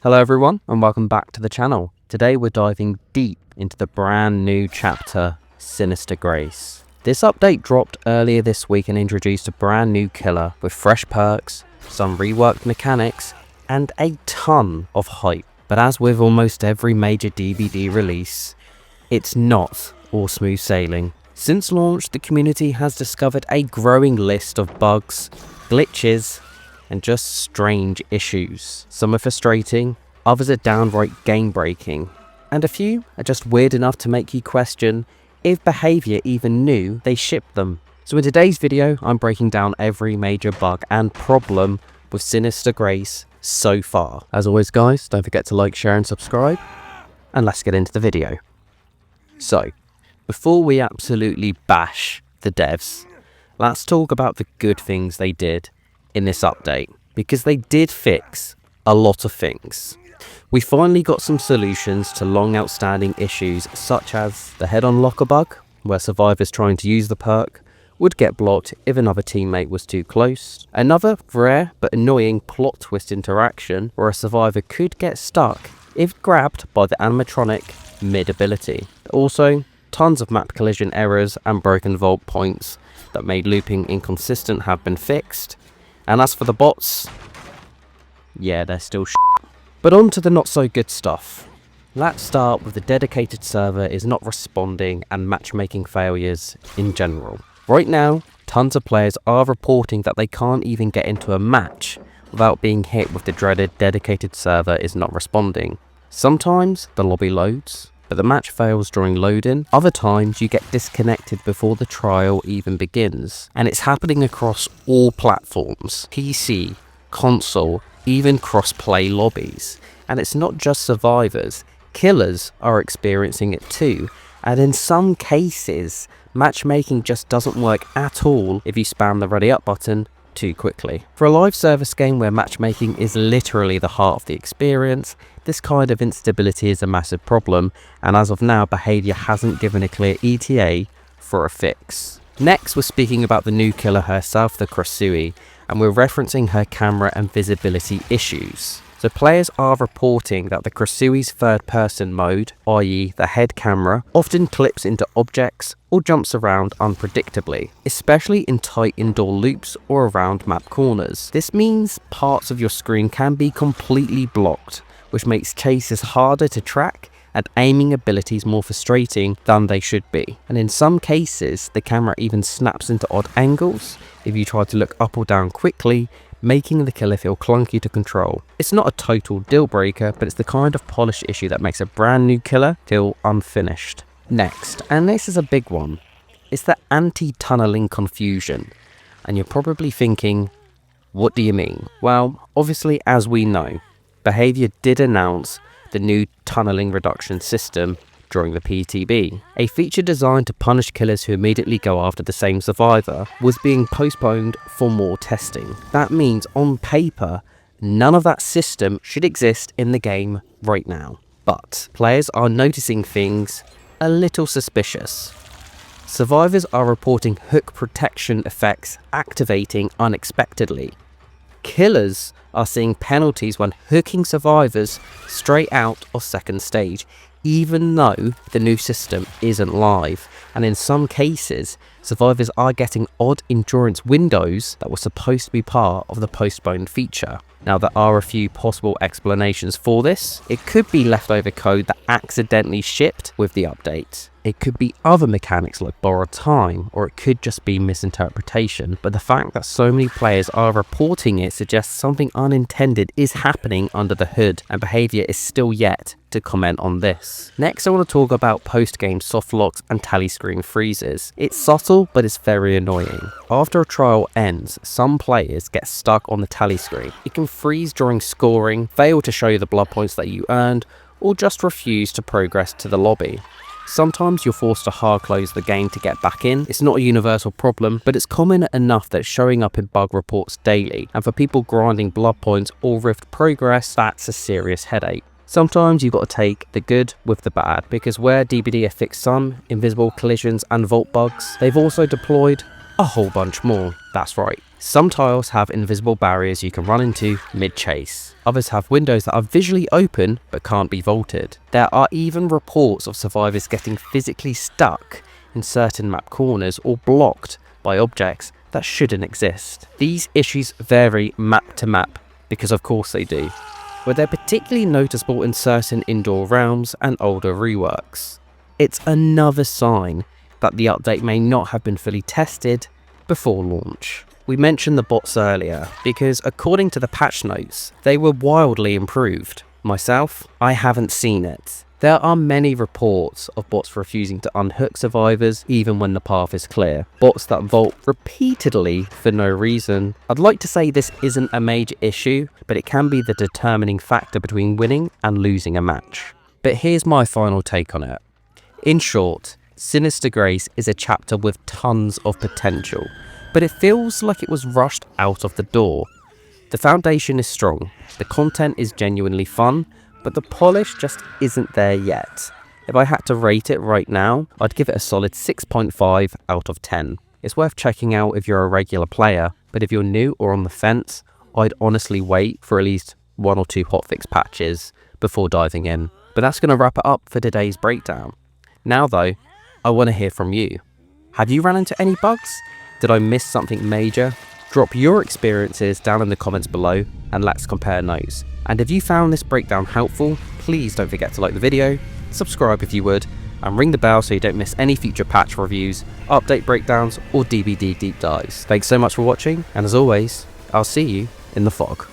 Hello everyone and welcome back to the channel. Today we're diving deep into the brand new chapter, Sinister Grace. This update dropped earlier this week and introduced a brand new killer with fresh perks, some reworked mechanics, and a ton of hype. But as with almost every major DBD release, it's not all smooth sailing. Since launch, the community has discovered a growing list of bugs, glitches, and just strange issues. Some are frustrating, others are downright game-breaking, and a few are just weird enough to make you question if behaviour even knew they shipped them. So in today's video, I'm breaking down every major bug and problem with Sinister Grace so far. As always guys, don't forget to like, share and subscribe, and let's get into the video. So, before we absolutely bash the devs, let's talk about the good things they did in this update, because they did fix a lot of things. We finally got some solutions to long outstanding issues such as the head-on locker bug, where survivors trying to use the perk would get blocked if another teammate was too close. Another rare but annoying plot twist interaction where a survivor could get stuck if grabbed by the animatronic mid-ability. Also, tons of map collision errors and broken vault points that made looping inconsistent have been fixed. And as for the bots, yeah, they're still shit. But on to the not so good stuff. Let's start with the dedicated server is not responding and matchmaking failures in general. Right now, tons of players are reporting that they can't even get into a match without being hit with the dreaded dedicated server is not responding. Sometimes the lobby loads, but the match fails during loading. Other times you get disconnected before the trial even begins. And it's happening across all platforms, PC, console, even cross-play lobbies. And it's not just survivors, killers are experiencing it too. And in some cases, matchmaking just doesn't work at all if you spam the ready up button too quickly. For a live service game where matchmaking is literally the heart of the experience, this kind of instability is a massive problem, and as of now, behaviour hasn't given a clear ETA for a fix. Next, we're speaking about the new killer herself, the Krasui, and we're referencing her camera and visibility issues. So players are reporting that the Krasui's third-person mode, i.e. the head camera, often clips into objects or jumps around unpredictably, especially in tight indoor loops or around map corners. This means parts of your screen can be completely blocked, which makes chases harder to track and aiming abilities more frustrating than they should be. And in some cases, the camera even snaps into odd angles if you try to look up or down quickly, making the killer feel clunky to control. It's not a total deal breaker, but it's the kind of polish issue that makes a brand new killer feel unfinished. Next, and this is a big one, it's the anti-tunneling confusion. And you're probably thinking, what do you mean? Well, obviously as we know, Behaviour did announce the new tunneling reduction system during the PTB. A feature designed to punish killers who immediately go after the same survivor was being postponed for more testing. That means on paper, none of that system should exist in the game right now. But players are noticing things a little suspicious. Survivors are reporting hook protection effects activating unexpectedly. Killers are seeing penalties when hooking survivors straight out of second stage, even though the new system isn't live. And in some cases, survivors are getting odd endurance windows that were supposed to be part of the postponed feature. Now there are a few possible explanations for this. It could be leftover code that accidentally shipped with the update. It could be other mechanics like borrowed time, or it could just be misinterpretation, but the fact that so many players are reporting it suggests something unintended is happening under the hood, and behaviour is still yet to comment on this. Next, I want to talk about post-game soft locks and tally screen freezes. It's subtle, but it's very annoying. After a trial ends, some players get stuck on the tally screen. It can freeze during scoring, fail to show you the blood points that you earned, or just refuse to progress to the lobby. Sometimes you're forced to hard close the game to get back in. It's not a universal problem, but it's common enough that it's showing up in bug reports daily, and for people grinding blood points or rift progress, that's a serious headache. Sometimes you've got to take the good with the bad, because where DBD have fixed some invisible collisions and vault bugs, they've also deployed a whole bunch more. That's right. Some tiles have invisible barriers you can run into mid-chase. Others have windows that are visually open but can't be vaulted. There are even reports of survivors getting physically stuck in certain map corners or blocked by objects that shouldn't exist. These issues vary map to map, because of course they do, but they're particularly noticeable in certain indoor realms and older reworks. It's another sign that the update may not have been fully tested before launch. We mentioned the bots earlier because according to the patch notes, they were wildly improved. Myself, I haven't seen it. There are many reports of bots refusing to unhook survivors even when the path is clear. Bots that vault repeatedly for no reason. I'd like to say this isn't a major issue, but it can be the determining factor between winning and losing a match. But here's my final take on it. In short, Sinister Grace is a chapter with tons of potential, but it feels like it was rushed out of the door. The foundation is strong, the content is genuinely fun, but the polish just isn't there yet. If I had to rate it right now, I'd give it a solid 6.5 out of 10. It's worth checking out if you're a regular player, but if you're new or on the fence, I'd honestly wait for at least 1 or 2 hotfix patches before diving in. But that's going to wrap it up for today's breakdown. Now though, I want to hear from you. Have you run into any bugs? Did I miss something major? Drop your experiences down in the comments below and let's compare notes. And if you found this breakdown helpful, please don't forget to like the video, subscribe if you would, and ring the bell so you don't miss any future patch reviews, update breakdowns, or DBD deep dives. Thanks so much for watching, and as always, I'll see you in the fog.